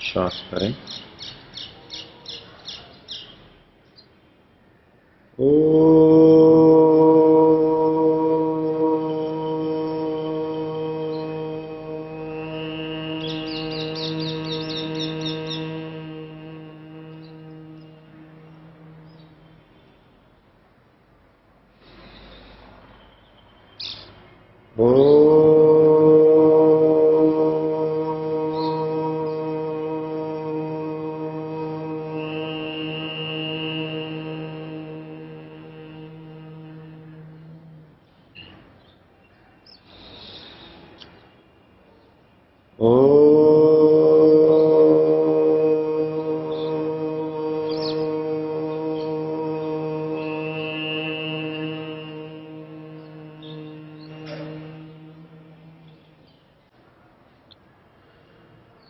श्वास करें।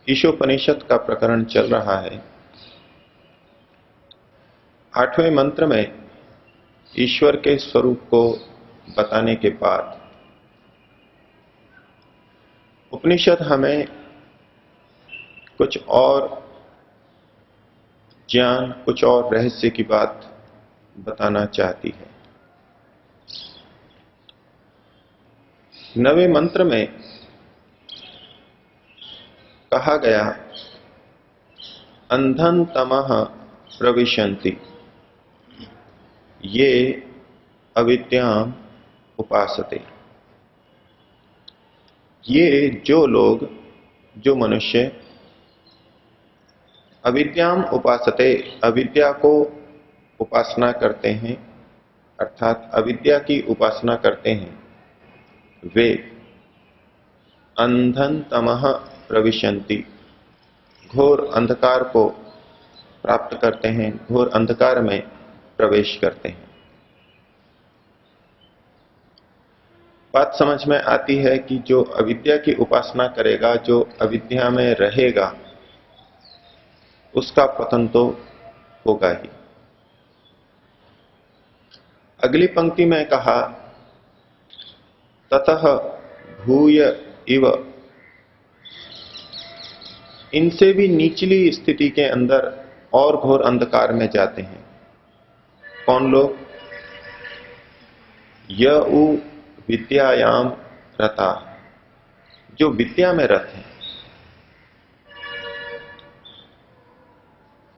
ईशोपनिषद का प्रकरण चल रहा है। 8वें मंत्र में ईश्वर के स्वरूप को बताने के बाद उपनिषद हमें कुछ और ज्ञान, कुछ और रहस्य की बात बताना चाहती है। 9वें मंत्र में कहा गया, अंधन तमः प्रविशन्ति ये अविद्याम उपासते। ये जो लोग, जो मनुष्य अविद्याम उपासते, अविद्या को उपासना करते हैं, अर्थात अविद्या की उपासना करते हैं, वे अंधन तमः प्रविशन्ति, घोर अंधकार को प्राप्त करते हैं, घोर अंधकार में प्रवेश करते हैं। बात समझ में आती है कि जो अविद्या की उपासना करेगा, जो अविद्या में रहेगा, उसका पतन तो होगा ही। अगली पंक्ति में कहा, ततः भूय इव, इनसे भी निचली स्थिति के अंदर और घोर अंधकार में जाते हैं। कौन लोग? यऊ विद्यायाम रता, जो विद्या में रत हैं।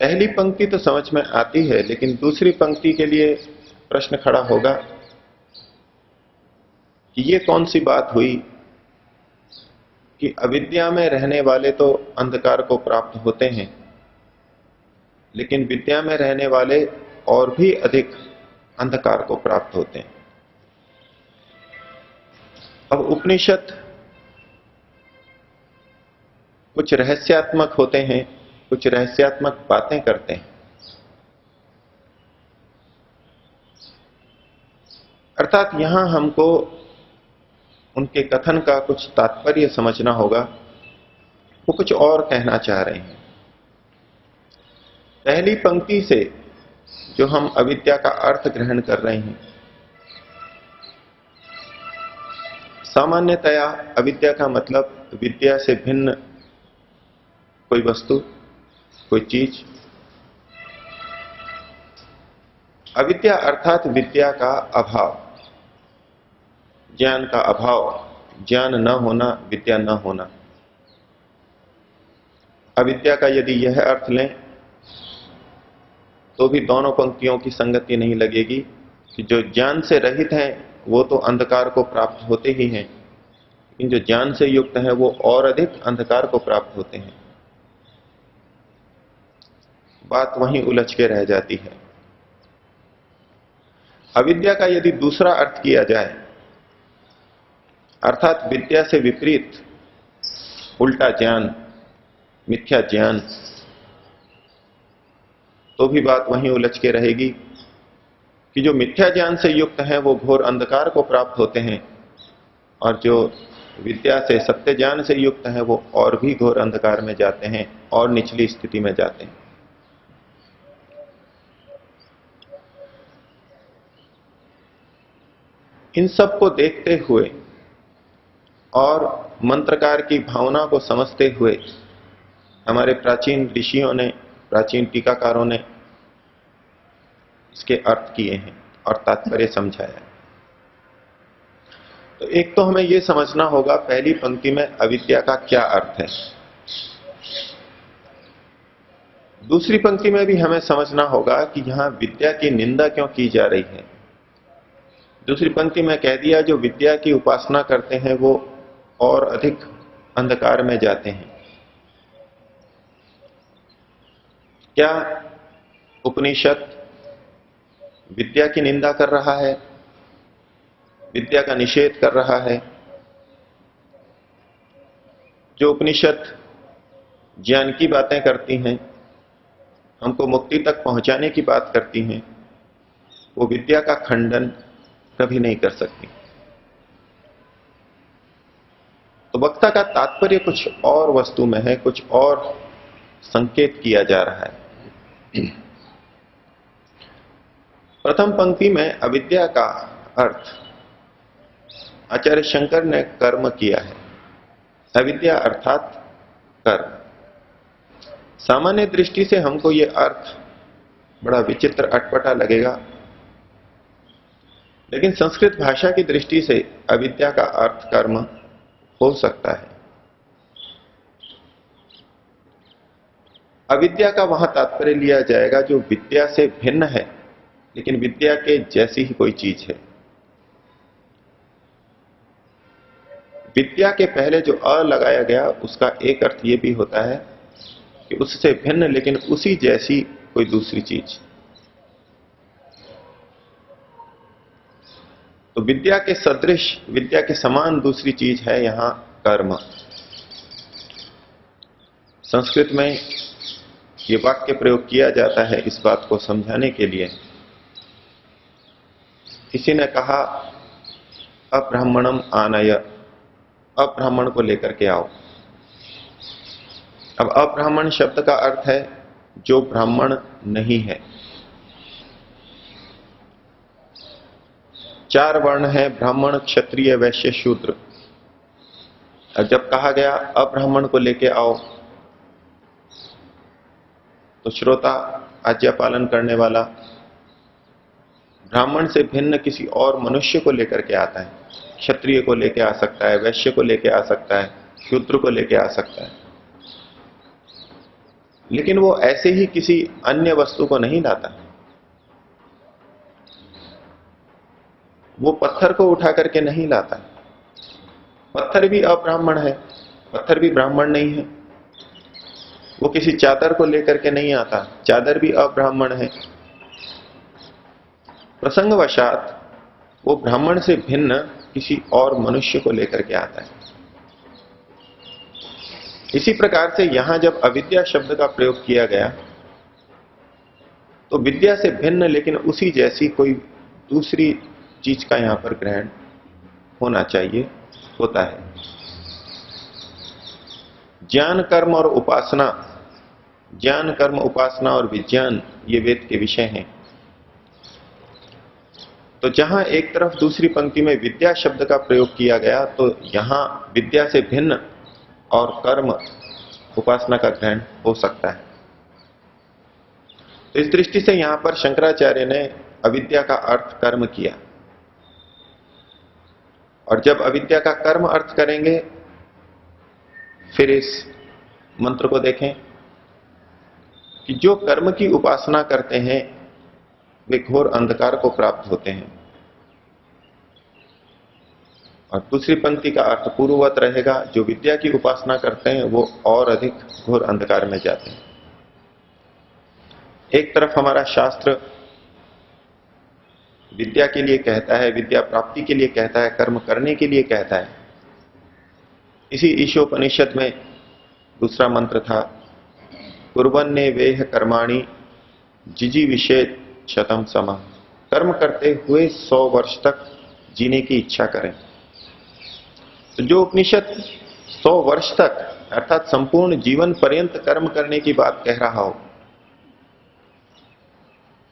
पहली पंक्ति तो समझ में आती है, लेकिन दूसरी पंक्ति के लिए प्रश्न खड़ा होगा कि ये कौन सी बात हुई कि अविद्या में रहने वाले तो अंधकार को प्राप्त होते हैं, लेकिन विद्या में रहने वाले और भी अधिक अंधकार को प्राप्त होते हैं। अब उपनिषद कुछ रहस्यात्मक होते हैं, कुछ रहस्यात्मक बातें करते हैं। अर्थात यहां हमको उनके कथन का कुछ तात्पर्य समझना होगा। वो कुछ और कहना चाह रहे हैं। पहली पंक्ति से जो हम अविद्या का अर्थ ग्रहण कर रहे हैं, सामान्यतया अविद्या का मतलब विद्या से भिन्न कोई वस्तु, कोई चीज। अविद्या अर्थात विद्या का अभाव, ज्ञान का अभाव, ज्ञान न होना, विद्या न होना। अविद्या का यदि यह अर्थ लें तो भी दोनों पंक्तियों की संगति नहीं लगेगी कि जो ज्ञान से रहित हैं वो तो अंधकार को प्राप्त होते ही हैं, लेकिन जो ज्ञान से युक्त हैं वो और अधिक अंधकार को प्राप्त होते हैं। बात वहीं उलझ के रह जाती है। अविद्या का यदि दूसरा अर्थ किया जाए, अर्थात विद्या से विपरीत उल्टा ज्ञान, मिथ्या ज्ञान, तो भी बात वहीं उलझ के रहेगी कि जो मिथ्या ज्ञान से युक्त हैं वो घोर अंधकार को प्राप्त होते हैं, और जो विद्या से, सत्य ज्ञान से युक्त हैं वो और भी घोर अंधकार में जाते हैं और निचली स्थिति में जाते हैं। इन सब को देखते हुए और मंत्रकार की भावना को समझते हुए हमारे प्राचीन ऋषियों ने, प्राचीन टीकाकारों ने इसके अर्थ किए हैं और तात्पर्य समझाया। तो एक तो हमें यह समझना होगा पहली पंक्ति में अविद्या का क्या अर्थ है। दूसरी पंक्ति में भी हमें समझना होगा कि यहां विद्या की निंदा क्यों की जा रही है। दूसरी पंक्ति में कह दिया जो विद्या की उपासना करते हैं वो और अधिक अंधकार में जाते हैं। क्या उपनिषद विद्या की निंदा कर रहा है, विद्या का निषेध कर रहा है? जो उपनिषद ज्ञान की बातें करती हैं, हमको मुक्ति तक पहुंचाने की बात करती हैं, वो विद्या का खंडन कभी नहीं कर सकती। तो वक्ता का तात्पर्य कुछ और वस्तु में है, कुछ और संकेत किया जा रहा है। प्रथम पंक्ति में अविद्या का अर्थ आचार्य शंकर ने कर्म किया है। अविद्या अर्थात कर्म। सामान्य दृष्टि से हमको यह अर्थ बड़ा विचित्र अटपटा लगेगा, लेकिन संस्कृत भाषा की दृष्टि से अविद्या का अर्थ कर्म हो सकता है। अविद्या का वहां तात्पर्य लिया जाएगा जो विद्या से भिन्न है, लेकिन विद्या के जैसी ही कोई चीज है। विद्या के पहले जो अ लगाया गया उसका एक अर्थ यह भी होता है कि उससे भिन्न लेकिन उसी जैसी कोई दूसरी चीज। तो विद्या के सदृश, विद्या के समान दूसरी चीज है यहां कर्म। संस्कृत में यह वाक्य प्रयोग किया जाता है इस बात को समझाने के लिए। किसी ने कहा अब्राह्मणम आनय, अब्राह्मण को लेकर के आओ। अब अब्राह्मण शब्द का अर्थ है जो ब्राह्मण नहीं है। 4 वर्ण है, ब्राह्मण, क्षत्रिय, वैश्य, शूद्र। और जब कहा गया अब्राह्मण को लेके आओ, तो श्रोता, आज्ञा पालन करने वाला ब्राह्मण से भिन्न किसी और मनुष्य को लेकर के आता है। क्षत्रिय को लेके आ सकता है, वैश्य को लेके आ सकता है, शूद्र को लेके आ सकता है, लेकिन वो ऐसे ही किसी अन्य वस्तु को नहीं लाता। वो पत्थर को उठा करके नहीं लाता। पत्थर भी अब्राह्मण है, पत्थर भी ब्राह्मण नहीं है। वो किसी चादर को लेकर के नहीं आता, चादर भी अब्राह्मण है। प्रसंगवशात वो ब्राह्मण से भिन्न किसी और मनुष्य को लेकर के आता है। इसी प्रकार से यहां जब अविद्या शब्द का प्रयोग किया गया तो विद्या से भिन्न लेकिन उसी जैसी कोई दूसरी चीज का यहां पर ग्रहण होना चाहिए, होता है। ज्ञान, कर्म और उपासना, ज्ञान, कर्म, उपासना और विज्ञान ये वेद के विषय हैं। तो जहां एक तरफ दूसरी पंक्ति में विद्या शब्द का प्रयोग किया गया तो यहां विद्या से भिन्न और कर्म, उपासना का ग्रहण हो सकता है। तो इस दृष्टि से यहां पर शंकराचार्य ने अविद्या का अर्थ कर्म किया। और जब अविद्या का कर्म अर्थ करेंगे, फिर इस मंत्र को देखें कि जो कर्म की उपासना करते हैं वे घोर अंधकार को प्राप्त होते हैं। और दूसरी पंक्ति का अर्थ पूर्ववत रहेगा, जो विद्या की उपासना करते हैं वो और अधिक घोर अंधकार में जाते हैं। एक तरफ हमारा शास्त्र विद्या के लिए कहता है, विद्या प्राप्ति के लिए कहता है, कर्म करने के लिए कहता है। इसी ईशोपनिषद में दूसरा मंत्र था, कुर्वन्ने वेह कर्माणि जिजीविषेत् शतम समा। कर्म करते हुए 100 वर्ष तक जीने की इच्छा करें। तो जो उपनिषद 100 वर्ष तक अर्थात संपूर्ण जीवन पर्यंत कर्म करने की बात कह रहा हो,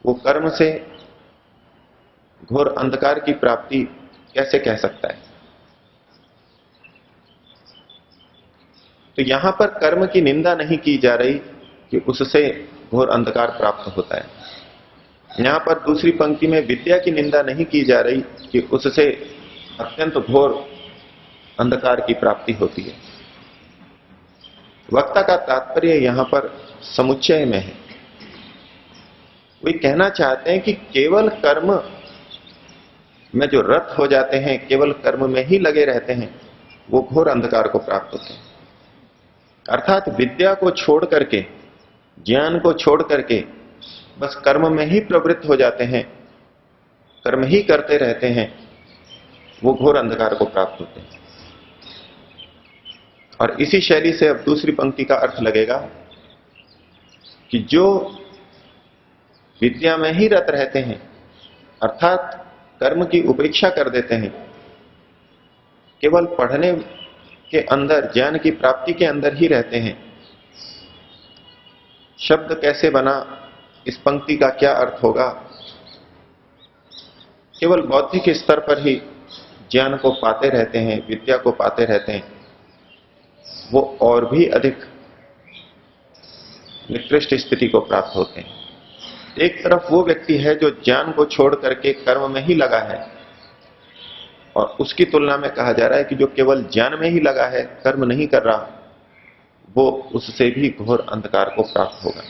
वो कर्म से घोर अंधकार की प्राप्ति कैसे कह सकता है? तो यहां पर कर्म की निंदा नहीं की जा रही कि उससे घोर अंधकार प्राप्त होता है। यहां पर दूसरी पंक्ति में विद्या की निंदा नहीं की जा रही कि उससे अत्यंत घोर अंधकार की प्राप्ति होती है। वक्ता का तात्पर्य यहां पर समुच्चय में है। वे कहना चाहते हैं कि केवल कर्म में जो रत हो जाते हैं, केवल कर्म में ही लगे रहते हैं, वो घोर अंधकार को प्राप्त होते हैं। अर्थात विद्या को छोड़ करके, ज्ञान को छोड़ करके बस कर्म में ही प्रवृत्त हो जाते हैं, कर्म ही करते रहते हैं, वो घोर अंधकार को प्राप्त होते हैं। और इसी शैली से अब दूसरी पंक्ति का अर्थ लगेगा कि जो विद्या में ही रत रहते हैं, अर्थात कर्म की उपेक्षा कर देते हैं, केवल पढ़ने के अंदर, ज्ञान की प्राप्ति के अंदर ही रहते हैं। शब्द कैसे बना, इस पंक्ति का क्या अर्थ होगा, केवल बौद्धिक स्तर पर ही ज्ञान को पाते रहते हैं, विद्या को पाते रहते हैं, वो और भी अधिक निकृष्ट स्थिति को प्राप्त होते हैं। एक तरफ वो व्यक्ति है जो ज्ञान को छोड़ करके कर्म में ही लगा है, और उसकी तुलना में कहा जा रहा है कि जो केवल ज्ञान में ही लगा है, कर्म नहीं कर रहा, वो उससे भी घोर अंधकार को प्राप्त होगा।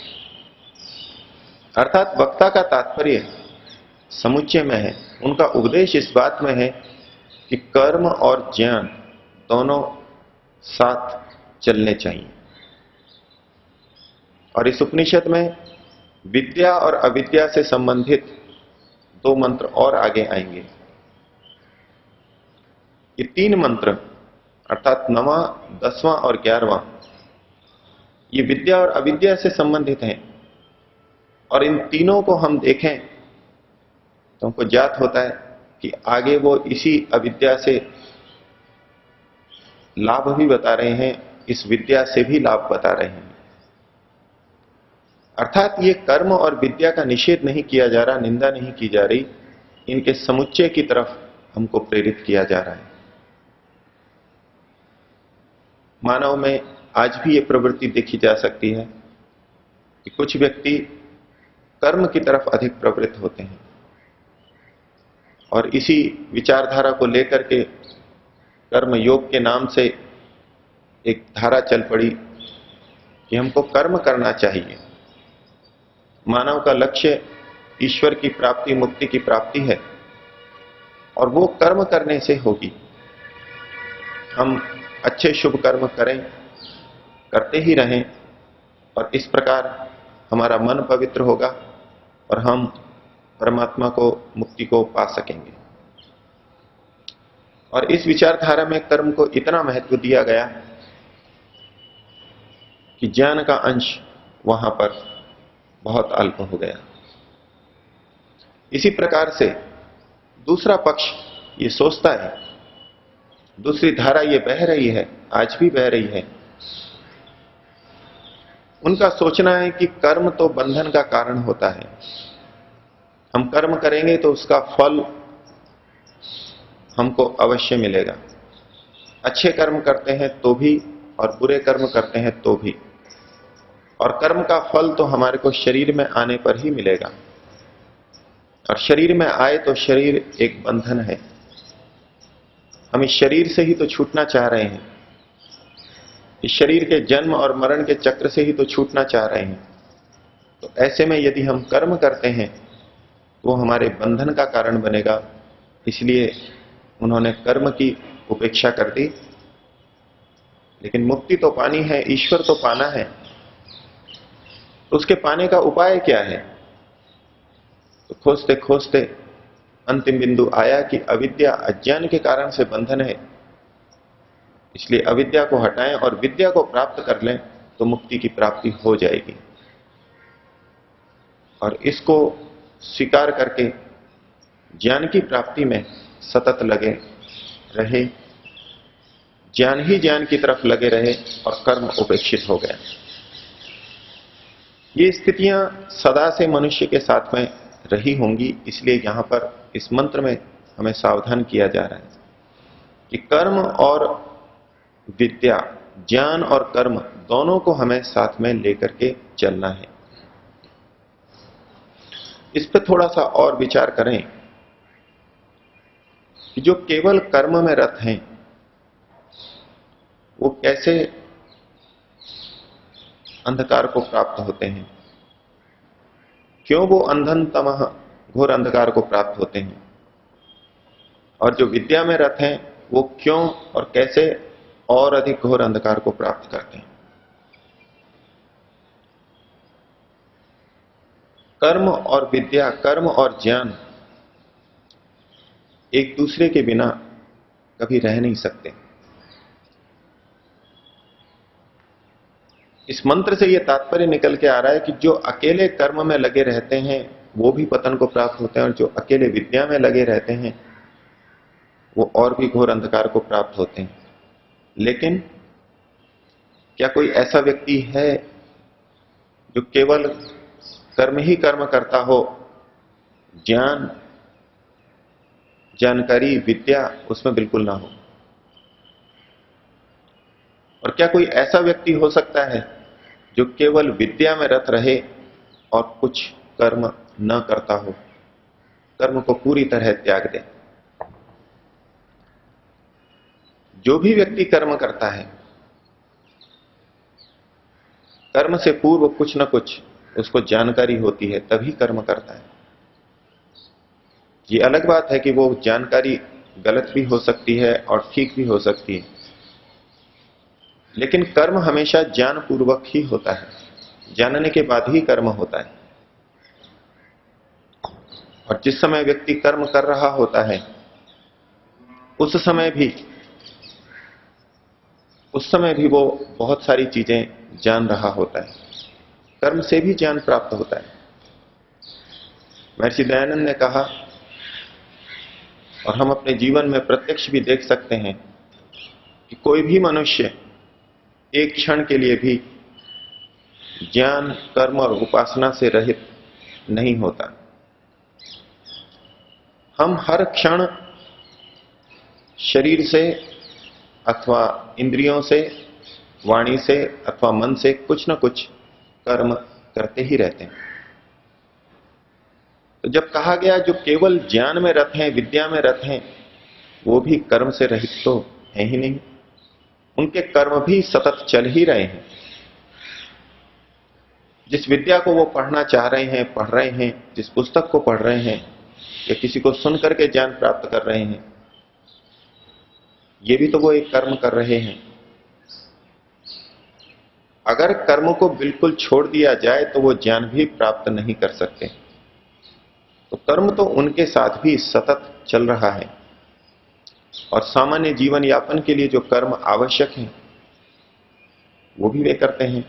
अर्थात वक्ता का तात्पर्य समुच्चय में है। उनका उपदेश इस बात में है कि कर्म और ज्ञान दोनों साथ चलने चाहिए। और इस उपनिषद में विद्या और अविद्या से संबंधित 2 मंत्र और आगे आएंगे। ये 3 मंत्र अर्थात 9वां, 10वां और 11वां, ये विद्या और अविद्या से संबंधित हैं। और इन तीनों को हम देखें तो हमको ज्ञात होता है कि आगे वो इसी अविद्या से लाभ भी बता रहे हैं, इस विद्या से भी लाभ बता रहे हैं। अर्थात ये कर्म और विद्या का निषेध नहीं किया जा रहा, निंदा नहीं की जा रही, इनके समुच्चय की तरफ हमको प्रेरित किया जा रहा है। मानव में आज भी ये प्रवृत्ति देखी जा सकती है कि कुछ व्यक्ति कर्म की तरफ अधिक प्रवृत्त होते हैं, और इसी विचारधारा को लेकर के कर्म योग के नाम से एक धारा चल पड़ी कि हमको कर्म करना चाहिए। मानव का लक्ष्य ईश्वर की प्राप्ति, मुक्ति की प्राप्ति है, और वो कर्म करने से होगी। हम अच्छे शुभ कर्म करें, करते ही रहें, और इस प्रकार हमारा मन पवित्र होगा और हम परमात्मा को, मुक्ति को पा सकेंगे। और इस विचारधारा में कर्म को इतना महत्व दिया गया कि ज्ञान का अंश वहां पर बहुत अल्प हो गया। इसी प्रकार से दूसरा पक्ष ये सोचता है, दूसरी धारा ये बह रही है, आज भी बह रही है। उनका सोचना है कि कर्म तो बंधन का कारण होता है, हम कर्म करेंगे तो उसका फल हमको अवश्य मिलेगा। अच्छे कर्म करते हैं तो भी, और बुरे कर्म करते हैं तो भी, और कर्म का फल तो हमारे को शरीर में आने पर ही मिलेगा। और शरीर में आए तो शरीर एक बंधन है, हम इस शरीर से ही तो छूटना चाह रहे हैं, इस शरीर के जन्म और मरण के चक्र से ही तो छूटना चाह रहे हैं। तो ऐसे में यदि हम कर्म करते हैं तो वो हमारे बंधन का कारण बनेगा। इसलिए उन्होंने कर्म की उपेक्षा कर दी। लेकिन मुक्ति तो पानी है, ईश्वर तो पाना है, तो उसके पाने का उपाय क्या है? तो खोजते खोजते अंतिम बिंदु आया कि अविद्या, अज्ञान के कारण से बंधन है, इसलिए अविद्या को हटाएं और विद्या को प्राप्त कर लें तो मुक्ति की प्राप्ति हो जाएगी। और इसको स्वीकार करके ज्ञान की प्राप्ति में सतत लगे रहे, ज्ञान ही ज्ञान की तरफ लगे रहे, और कर्म उपेक्षित हो गया। ये स्थितियां सदा से मनुष्य के साथ में रही होंगी, इसलिए यहां पर इस मंत्र में हमें सावधान किया जा रहा है कि कर्म और विद्या, ज्ञान और कर्म दोनों को हमें साथ में लेकर के चलना है। इस पे थोड़ा सा और विचार करें कि जो केवल कर्म में रत हैं वो कैसे अंधकार को प्राप्त होते हैं, क्यों वो अंधन तमह घोर अंधकार को प्राप्त होते हैं, और जो विद्या में रत हैं वो क्यों और कैसे और अधिक घोर अंधकार को प्राप्त करते हैं। कर्म और विद्या, कर्म और ज्ञान एक दूसरे के बिना कभी रह नहीं सकते। इस मंत्र से यह तात्पर्य निकल के आ रहा है कि जो अकेले कर्म में लगे रहते हैं वो भी पतन को प्राप्त होते हैं, और जो अकेले विद्या में लगे रहते हैं वो और भी घोर अंधकार को प्राप्त होते हैं। लेकिन क्या कोई ऐसा व्यक्ति है जो केवल कर्म ही कर्म करता हो, ज्ञान, जानकारी, विद्या उसमें बिल्कुल ना हो? और क्या कोई ऐसा व्यक्ति हो सकता है जो केवल विद्या में रत रहे और कुछ कर्म न करता हो, कर्म को पूरी तरह त्याग दे? जो भी व्यक्ति कर्म करता है, कर्म से पूर्व कुछ न कुछ उसको जानकारी होती है, तभी कर्म करता है। ये अलग बात है कि वो जानकारी गलत भी हो सकती है और ठीक भी हो सकती है, लेकिन कर्म हमेशा ज्ञान पूर्वक ही होता है, जानने के बाद ही कर्म होता है। और जिस समय व्यक्ति कर्म कर रहा होता है उस समय भी वो बहुत सारी चीजें जान रहा होता है। कर्म से भी ज्ञान प्राप्त होता है। महर्षि दयानंद ने कहा, और हम अपने जीवन में प्रत्यक्ष भी देख सकते हैं, कि कोई भी मनुष्य एक क्षण के लिए भी ज्ञान, कर्म और उपासना से रहित नहीं होता। हम हर क्षण शरीर से अथवा इंद्रियों से, वाणी से अथवा मन से कुछ न कुछ कर्म करते ही रहते हैं। तो जब कहा गया जो केवल ज्ञान में रत हैं, विद्या में रत हैं, वो भी कर्म से रहित तो है ही नहीं, उनके कर्म भी सतत चल ही रहे हैं। जिस विद्या को वो पढ़ना चाह रहे हैं, पढ़ रहे हैं, जिस पुस्तक को पढ़ रहे हैं या किसी को सुन करके ज्ञान प्राप्त कर रहे हैं, ये भी तो वो एक कर्म कर रहे हैं। अगर कर्म को बिल्कुल छोड़ दिया जाए तो वो ज्ञान भी प्राप्त नहीं कर सकते। तो कर्म तो उनके साथ भी सतत चल रहा है, और सामान्य जीवन यापन के लिए जो कर्म आवश्यक हैं वो भी वे करते हैं।